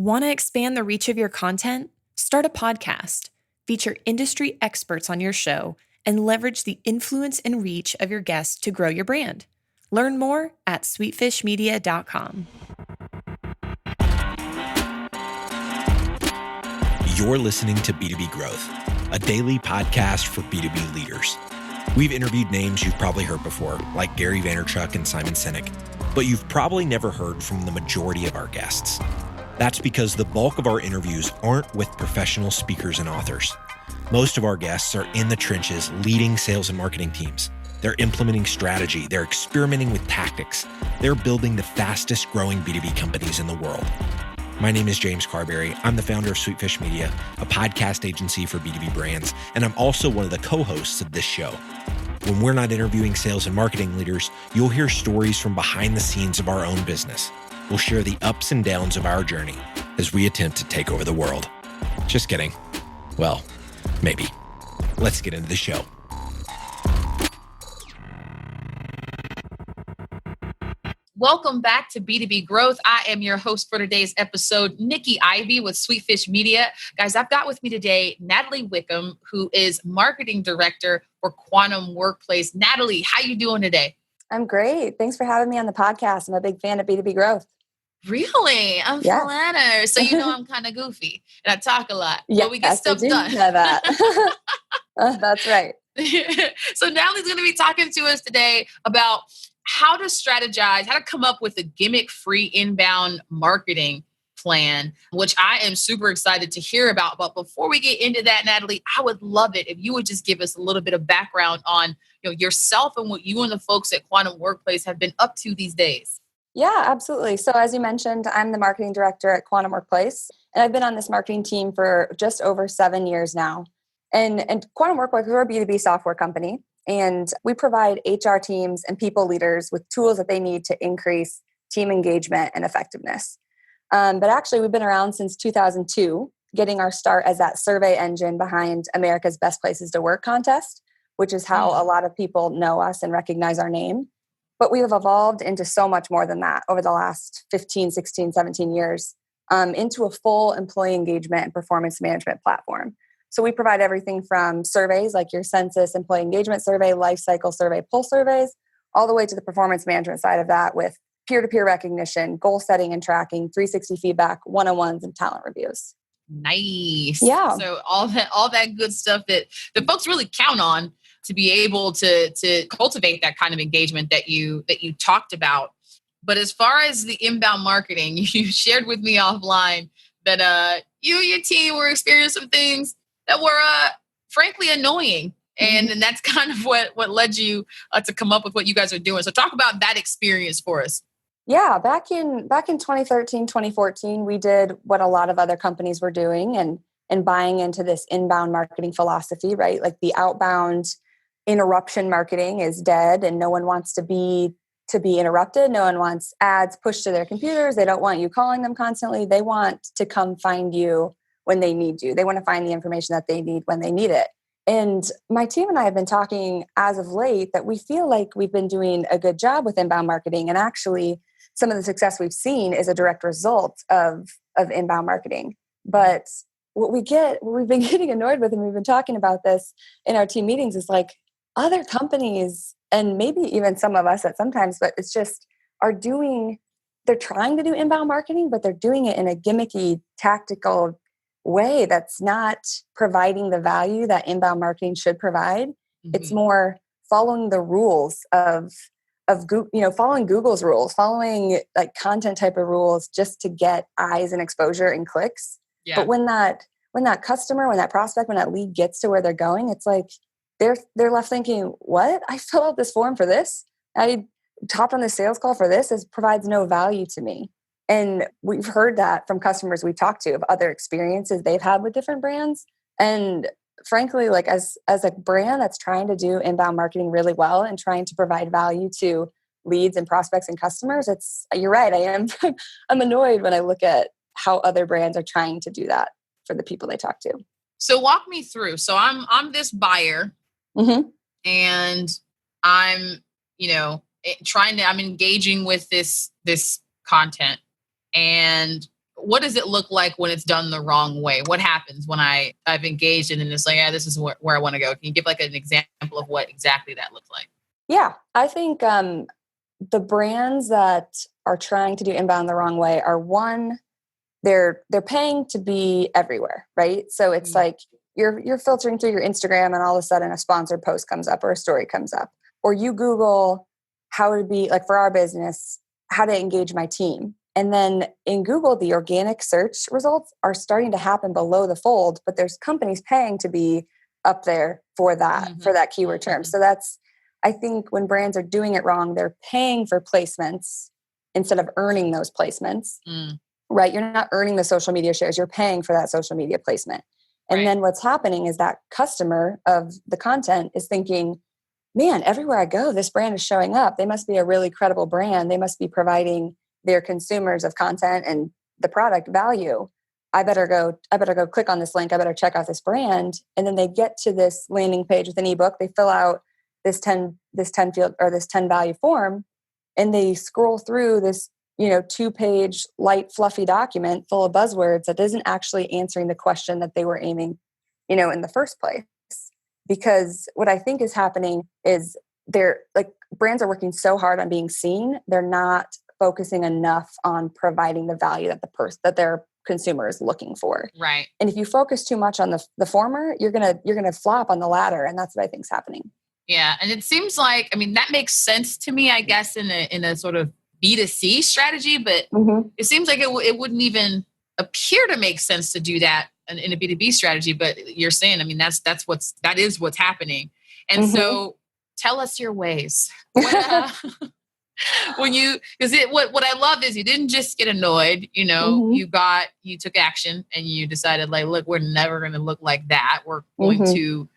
Want to expand the reach of your content? Start a podcast. Feature industry experts on your show and leverage the influence and reach of your guests to grow your brand. Learn more at sweetfishmedia.com. You're listening to B2B Growth, a daily podcast for B2B leaders. We've interviewed names you've probably heard before, like Gary Vaynerchuk and Simon Sinek, but you've probably never heard from the majority of our guests. That's because the bulk of our interviews aren't with professional speakers and authors. Most of our guests are in the trenches leading sales and marketing teams. They're implementing strategy. They're experimenting with tactics. They're building the fastest growing B2B companies in the world. My name is James Carberry. I'm the founder of Sweetfish Media, a podcast agency for B2B brands, and I'm also one of the co-hosts of this show. When we're not interviewing sales and marketing leaders, you'll hear stories from behind the scenes of our own business. We'll share the ups and downs of our journey as we attempt to take over the world. Just kidding. Well, maybe. Let's get into the show. Welcome back to B2B Growth. I am your host for today's episode, Nikki Ivy with Sweetfish Media. Guys, I've got with me today, Natalie Wickham, who is Marketing Director for Quantum Workplace. Natalie, how you doing today? I'm great. Thanks for having me on the podcast. I'm a big fan of B2B Growth. Really? I'm flattered. So you know I'm kind of goofy and I talk a lot, but we get stuff done. Know that. That's right. So Natalie's going to be talking to us today about how to strategize, how to come up with a gimmick-free inbound marketing plan, which I am super excited to hear about. But before we get into that, Natalie, I would love it if you would just give us a little bit of background on yourself and what you and the folks at Quantum Workplace have been up to these days. Yeah, absolutely. So as you mentioned, I'm the marketing director at Quantum Workplace, and I've been on this marketing team for just over 7 years now. And Quantum Workplace, we're a B2B software company, and we provide HR teams and people leaders with tools that they need to increase team engagement and effectiveness. But actually, we've been around since 2002, getting our start as that survey engine behind America's Best Places to Work contest, which is how a lot of people know us and recognize our name. But we have evolved into so much more than that over the last 15, 16, 17 years, into a full employee engagement and performance management platform. So we provide everything from surveys like your census, employee engagement survey, life cycle survey, pulse surveys, all the way to the performance management side of that with peer-to-peer recognition, goal setting and tracking, 360 feedback, one-on-ones, and talent reviews. Nice. Yeah. So all that good stuff that the folks really count on to be able to cultivate that kind of engagement that you talked about. But as far as the inbound marketing, you shared with me offline that you and your team were experiencing some things that were frankly annoying. And that's kind of what led you to come up with what you guys are doing. So talk about that experience for us. Yeah, back in 2013, 2014, we did what a lot of other companies were doing and buying into this inbound marketing philosophy, right? Like the outbound interruption marketing is dead and no one wants to be interrupted. No one wants ads pushed to their computers. They don't want you calling them constantly. They want to come find you when they need you. They want to find the information that they need when they need it. And my team and I have been talking as of late that we feel like we've been doing a good job with inbound marketing. And actually, some of the success we've seen is a direct result of inbound marketing. But what we've been getting annoyed with, and we've been talking about this in our team meetings, is like other companies, and maybe even some of us at sometimes, but it's just they're trying to do inbound marketing, but they're doing it in a gimmicky, tactical way that's not providing the value that inbound marketing should provide. It's more following the rules of following Google's rules, following like content type of rules just to get eyes and exposure and clicks. Yeah. But when that customer, when that prospect, when that lead gets to where they're going, it's like they're left thinking, what? I filled out this form for this. I hopped on the sales call for this. It provides no value to me. And we've heard that from customers we talked to of other experiences they've had with different brands. And frankly, like as a brand that's trying to do inbound marketing really well and trying to provide value to leads and prospects and customers, you're right. I'm annoyed when I look at how other brands are trying to do that for the people they talk to. So walk me through. So I'm this buyer and I'm engaging with this content. And what does it look like when it's done the wrong way? What happens when I've engaged in and it's like, yeah, this is where I want to go. Can you give like an example of what exactly that looks like? Yeah, I think the brands that are trying to do inbound the wrong way are one, they're paying to be everywhere, right? So it's like you're filtering through your Instagram and all of a sudden a sponsored post comes up or a story comes up, or you Google how to be like for our business, how to engage my team. And then in Google, the organic search results are starting to happen below the fold, but there's companies paying to be up there for that keyword term. So that's, I think when brands are doing it wrong, they're paying for placements instead of earning those placements, right? You're not earning the social media shares, you're paying for that social media placement. And then what's happening is that customer of the content is thinking, man, everywhere I go, this brand is showing up. They must be a really credible brand. They must be providing their consumers of content and the product value. I better go click on this link. I better check out this brand. And then they get to this landing page with an ebook. They fill out this 10 field or this 10 value form, and they scroll through this, 2-page light, fluffy document full of buzzwords that isn't actually answering the question that they were aiming, in the first place. Because what I think is happening is they're like brands are working so hard on being seen. They're not focusing enough on providing the value that their consumer is looking for. Right. And if you focus too much on the former, you're gonna flop on the latter, and that's what I think is happening. Yeah, and it seems like that makes sense to me, I guess, in a sort of B2C strategy, but it seems like it wouldn't even appear to make sense to do that in a B2B strategy. But you're saying, that is what's happening. And so, tell us your ways. What I love is you didn't just get annoyed, you took action and you decided like, look, we're never going to look like that. We're going to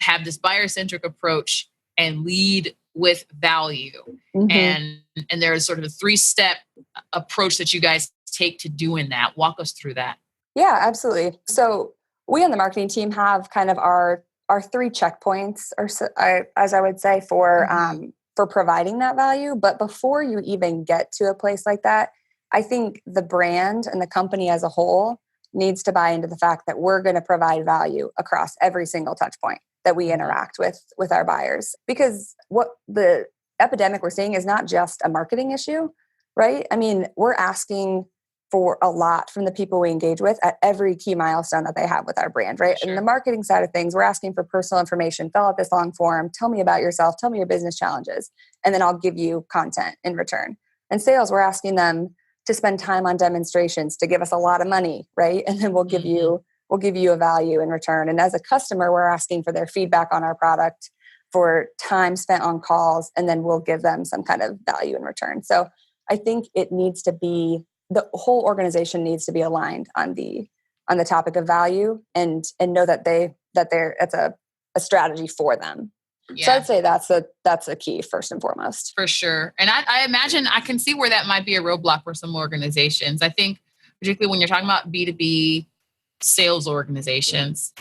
have this buyer-centric approach and lead with value. And there's sort of a 3-step approach that you guys take to doing that. Walk us through that. Yeah, absolutely. So we on the marketing team have kind of our 3 checkpoints, or as I would say, for providing that value. But before you even get to a place like that, I think the brand and the company as a whole needs to buy into the fact that we're going to provide value across every single touch point that we interact with our buyers. Because what the epidemic we're seeing is not just a marketing issue, right? I mean, we're asking for a lot from the people we engage with at every key milestone that they have with our brand, right? Sure. And the marketing side of things, we're asking for personal information. Fill out this long form. Tell me about yourself. Tell me your business challenges. And then I'll give you content in return. And sales, we're asking them to spend time on demonstrations, to give us a lot of money, right? And then we'll give you a value in return. And as a customer, we're asking for their feedback on our product, for time spent on calls, and then we'll give them some kind of value in return. So I think it needs to be, the whole organization needs to be aligned on the topic of value and know that it's a strategy for them. Yeah. So I'd say that's a key first and foremost. For sure. And I imagine I can see where that might be a roadblock for some organizations. I think particularly when you're talking about B2B sales organizations,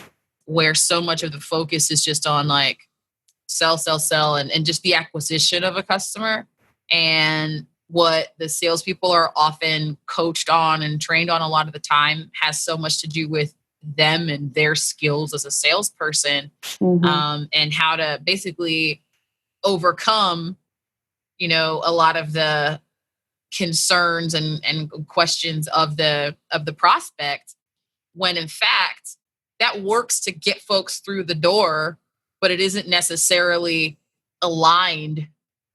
where so much of the focus is just on like sell, and just the acquisition of a customer. And what the salespeople are often coached on and trained on a lot of the time has so much to do with them and their skills as a salesperson, and how to basically overcome, a lot of the concerns and questions of the prospect, when in fact that works to get folks through the door, but it isn't necessarily aligned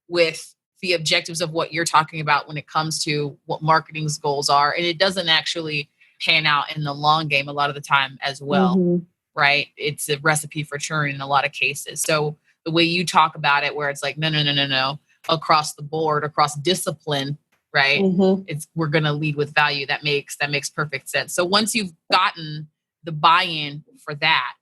with the objectives of what you're talking about when it comes to what marketing's goals are. And it doesn't actually pan out in the long game a lot of the time as well, right? It's a recipe for churn in a lot of cases. So the way you talk about it, where it's like, no, across the board, across discipline, right? We're going to lead with value. That makes perfect sense. So once you've gotten the buy-in for that,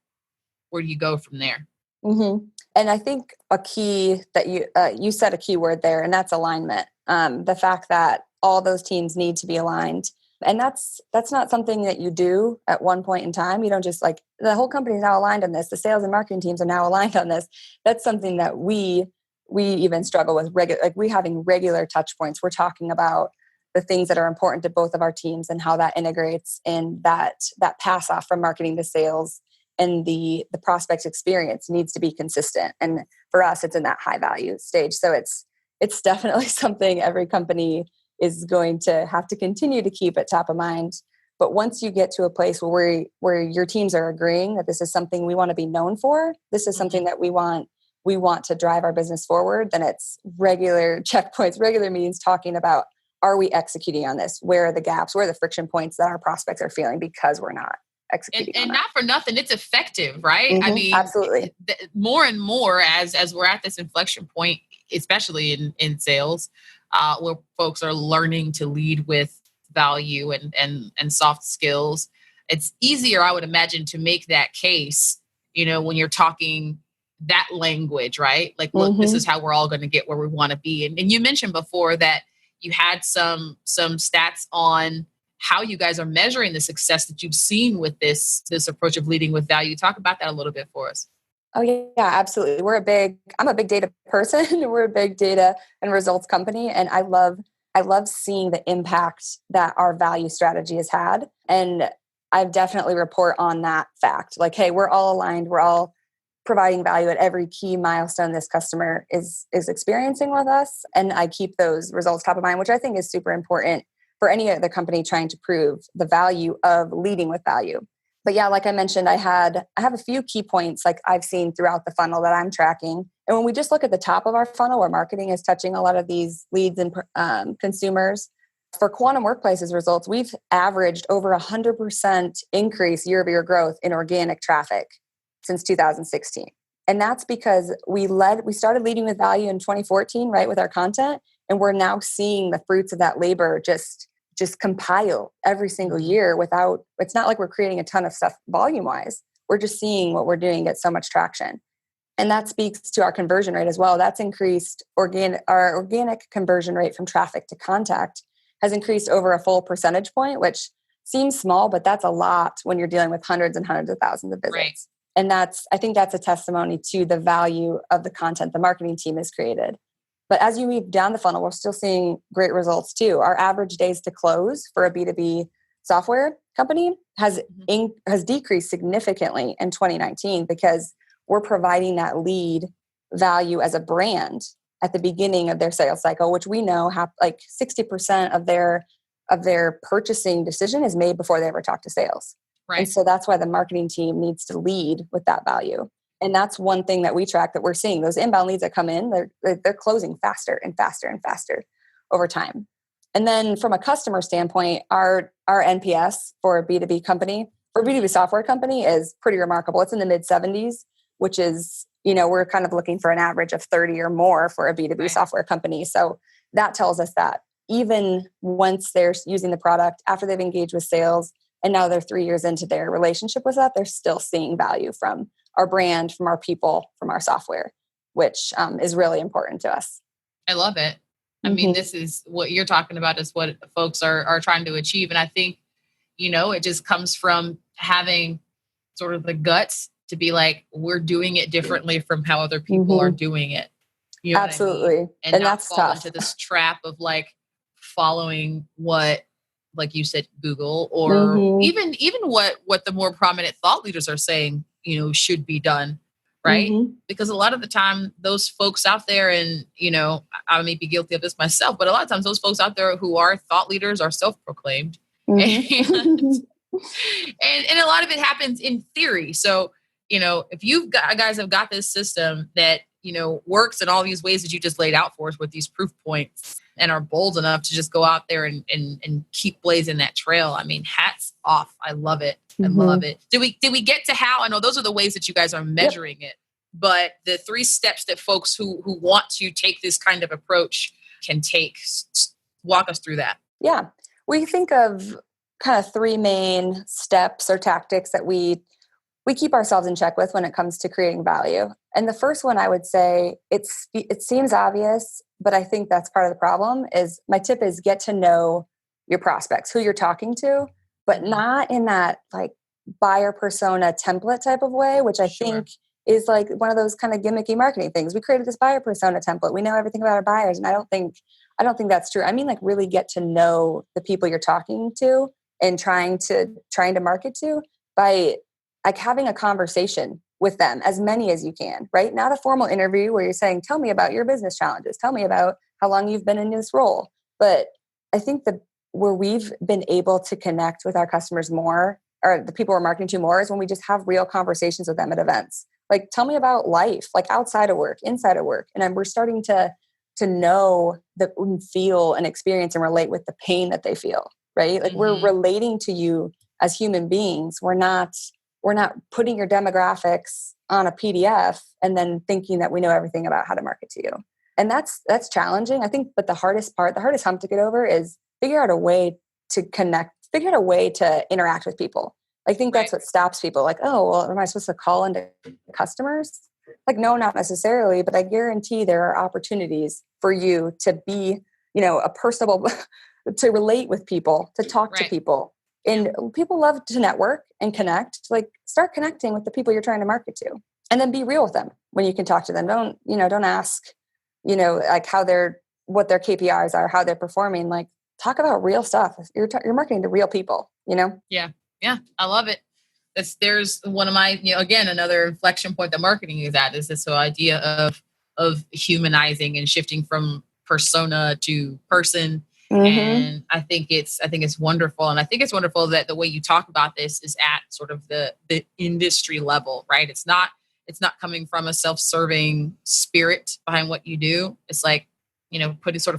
where do you go from there? And I think a key that you said a key word there, and that's alignment. The fact that all those teams need to be aligned. And that's not something that you do at one point in time. You don't just like, the whole company is now aligned on this. The sales and marketing teams are now aligned on this. That's something that we even struggle with we having regular touch points. We're talking about the things that are important to both of our teams and how that integrates, and that pass off from marketing to sales and the prospect experience needs to be consistent. And for us, it's in that high value stage. So it's definitely something every company is going to have to continue to keep at top of mind. But once you get to a place where your teams are agreeing that this is something we want to be known for, this is something that we want to drive our business forward, then it's regular checkpoints, regular meetings talking about, are we executing on this? Where are the gaps? Where are the friction points that our prospects are feeling because we're not executing and on not for nothing, it's effective, right? Mm-hmm, I mean, absolutely. More and more as we're at this inflection point, especially in sales, where folks are learning to lead with value and soft skills, it's easier, I would imagine, to make that case, when you're talking that language, right? Like, look, this is how we're all going to get where we want to be. And you mentioned before that you had some stats on how you guys are measuring the success that you've seen with this approach of leading with value. Talk about that a little bit for us. Oh yeah, absolutely. I'm a big data person. We're a big data and results company. And I love seeing the impact that our value strategy has had. And I definitely report on that fact. Like, hey, we're all aligned. We're all providing value at every key milestone this customer is experiencing with us. And I keep those results top of mind, which I think is super important for any other company trying to prove the value of leading with value. But yeah, like I mentioned, I have a few key points like I've seen throughout the funnel that I'm tracking. And when we just look at the top of our funnel where marketing is touching a lot of these leads and consumers, for Quantum Workplaces results, we've averaged over 100% increase year-over-year growth in organic traffic since 2016. And that's because we started leading with value in 2014, right, with our content. And we're now seeing the fruits of that labor just compile every single year it's not like we're creating a ton of stuff volume wise. We're just seeing what we're doing get so much traction. And that speaks to our conversion rate as well. That's increased our organic conversion rate from traffic to contact has increased over a full percentage point, which seems small, but that's a lot when you're dealing with hundreds and hundreds of thousands of visits. Right. And I think that's a testimony to the value of the content the marketing team has created. But as you move down the funnel, we're still seeing great results too. Our average days to close for a B2B software company has decreased significantly in 2019 because we're providing that lead value as a brand at the beginning of their sales cycle, which we know like 60% of their purchasing decision is made before they ever talk to sales. Right. And so that's why the marketing team needs to lead with that value. And that's one thing that we track that we're seeing. Those inbound leads that come in, they're closing faster and faster and faster over time. And then from a customer standpoint, our NPS for a B2B company, for a B2B software company is pretty remarkable. It's in the mid 70s, which is, we're kind of looking for an average of 30 or more for a B2B software company. So that tells us that even once they're using the product, after they've engaged with sales, and now they're 3 years into their relationship with that, they're still seeing value from our brand, from our people, from our software, which is really important to us. I love it. I mean, this is what you're talking about is what folks are trying to achieve. And I think, it just comes from having sort of the guts to be like, we're doing it differently from how other people are doing it. You know Absolutely. what I mean? And not that's fall tough. into this trap of like following what, like you said, Google or even what the more prominent thought leaders are saying, should be done. Right. Because a lot of the time those folks out there, and, I may be guilty of this myself, but a lot of times those folks out there who are thought leaders are self-proclaimed. And a lot of it happens in theory. So, if guys have got this system that, works in all these ways that you just laid out for us with these proof points and are bold enough to just go out there and keep blazing that trail. I mean, hats off. I love it. I love it. Did we get to how? I know those are the ways that you guys are measuring it, but the 3 steps that folks who want to take this kind of approach can take, walk us through that. Yeah. We think of kind of 3 main steps or tactics that we keep ourselves in check with when it comes to creating value. And the first one, I would say, it seems obvious, but I think that's part of the problem. Is my tip is get to know your prospects, who you're talking to, but not in that like buyer persona template type of way, which I think is like one of those kind of gimmicky marketing things. We created this buyer persona template. We know everything about our buyers. And I don't think I don't think that's true. I mean, like really get to know the people you're talking to and trying to market to by like having a conversation with them, as many as you can, right? Not a formal interview where you're saying, tell me about your business challenges. Tell me about how long you've been in this role. But I think that where we've been able to connect with our customers more, or the people we're marketing to more, is when we just have real conversations with them at events. Like, tell me about life, like outside of work, inside of work. And we're starting to know and feel and experience and relate with the pain that they feel, right? Like we're relating to you as human beings. We're not putting your demographics on a PDF and then thinking that we know everything about how to market to you. And that's challenging, I think. But the hardest hump to get over is figure out a way to connect, figure out a way to interact with people. I think that's what stops people. Like, oh, well, am I supposed to call into customers? Like, no, not necessarily, but I guarantee there are opportunities for you to be, a personable, to relate with people, to talk to people. And people love to network and connect. Like, start connecting with the people you're trying to market to, and then be real with them when you can talk to them. Don't ask, like what their KPIs are, how they're performing. Like, talk about real stuff. You're marketing to real people, Yeah. Yeah. I love it. There's one of my, again, another inflection point that marketing is at is this whole idea of humanizing and shifting from persona to person. And I think it's wonderful. And I think it's wonderful that the way you talk about this is at sort of the industry level, right? It's not coming from a self-serving spirit behind what you do. It's like,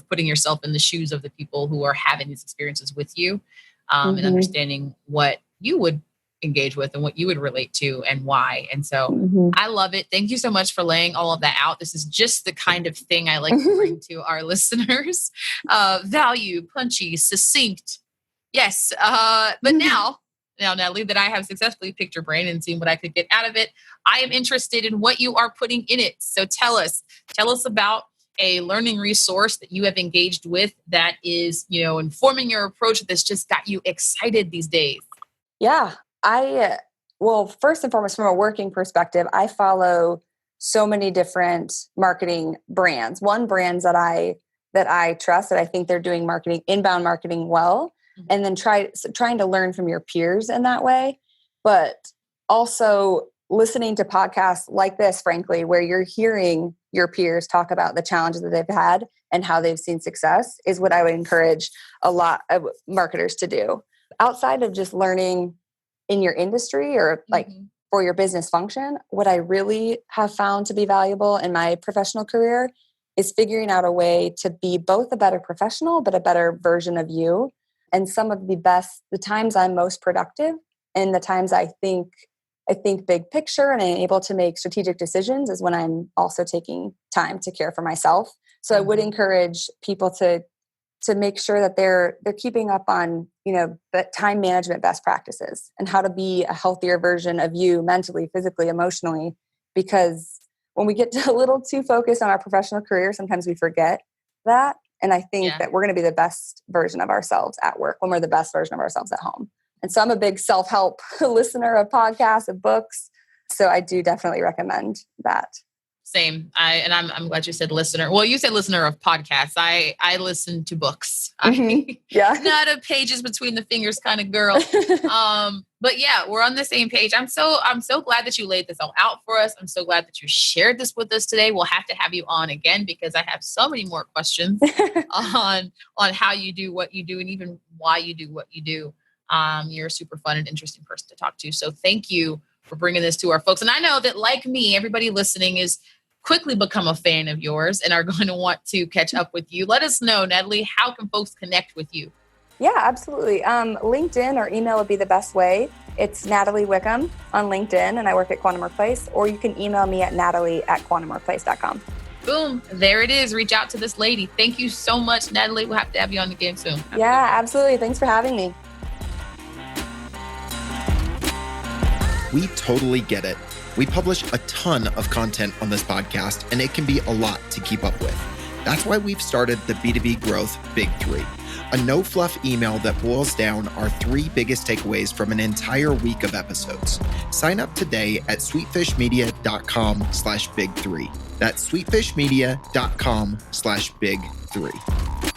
putting yourself in the shoes of the people who are having these experiences with you, and understanding what you would engage with and what you would relate to and why. And so I love it. Thank you so much for laying all of that out. This is just the kind of thing I like to bring to our listeners. Value, punchy, succinct. Yes. But now, Natalie, that I have successfully picked your brain and seen what I could get out of it, I am interested in what you are putting in it. So tell us about a learning resource that you have engaged with that is, informing your approach that's just got you excited these days. Yeah. Well, first and foremost, from a working perspective, I follow so many different marketing brands. One brands that I trust, that I think they're doing inbound marketing well, and then trying to learn from your peers in that way. But also listening to podcasts like this, frankly, where you're hearing your peers talk about the challenges that they've had and how they've seen success, is what I would encourage a lot of marketers to do. Outside of just learning in your industry or like for your business function, what I really have found to be valuable in my professional career is figuring out a way to be both a better professional, but a better version of you. And some of the times I'm most productive and the times I think big picture and I'm able to make strategic decisions is when I'm also taking time to care for myself. So I would encourage people to make sure that they're keeping up on, the time management best practices and how to be a healthier version of you mentally, physically, emotionally, because when we get a little too focused on our professional career, sometimes we forget that. And I think that we're going to be the best version of ourselves at work when we're the best version of ourselves at home. And so I'm a big self-help listener of podcasts, of books. So I do definitely recommend that. Same. I'm glad you said listener. Well, you said listener of podcasts. I listen to books. Not a pages between the fingers kind of girl. But yeah, we're on the same page. I'm so glad that you laid this all out for us. I'm so glad that you shared this with us today. We'll have to have you on again because I have so many more questions on how you do what you do and even why you do what you do. You're a super fun and interesting person to talk to. So thank you for bringing this to our folks. And I know that, like me, everybody listening is quickly become a fan of yours and are going to want to catch up with you. Let us know, Natalie, how can folks connect with you? Yeah, absolutely. LinkedIn or email would be the best way. It's Natalie Wickham on LinkedIn, and I work at Quantum Workplace, or you can email me at natalie@quantumworkplace.com. Boom. There it is. Reach out to this lady. Thank you so much, Natalie. We'll have to have you on again soon. Yeah, absolutely. Thanks for having me. We totally get it. We publish a ton of content on this podcast, and it can be a lot to keep up with. That's why we've started the B2B Growth Big Three, a no-fluff email that boils down our 3 biggest takeaways from an entire week of episodes. Sign up today at sweetfishmedia.com/big3. That's sweetfishmedia.com/big3.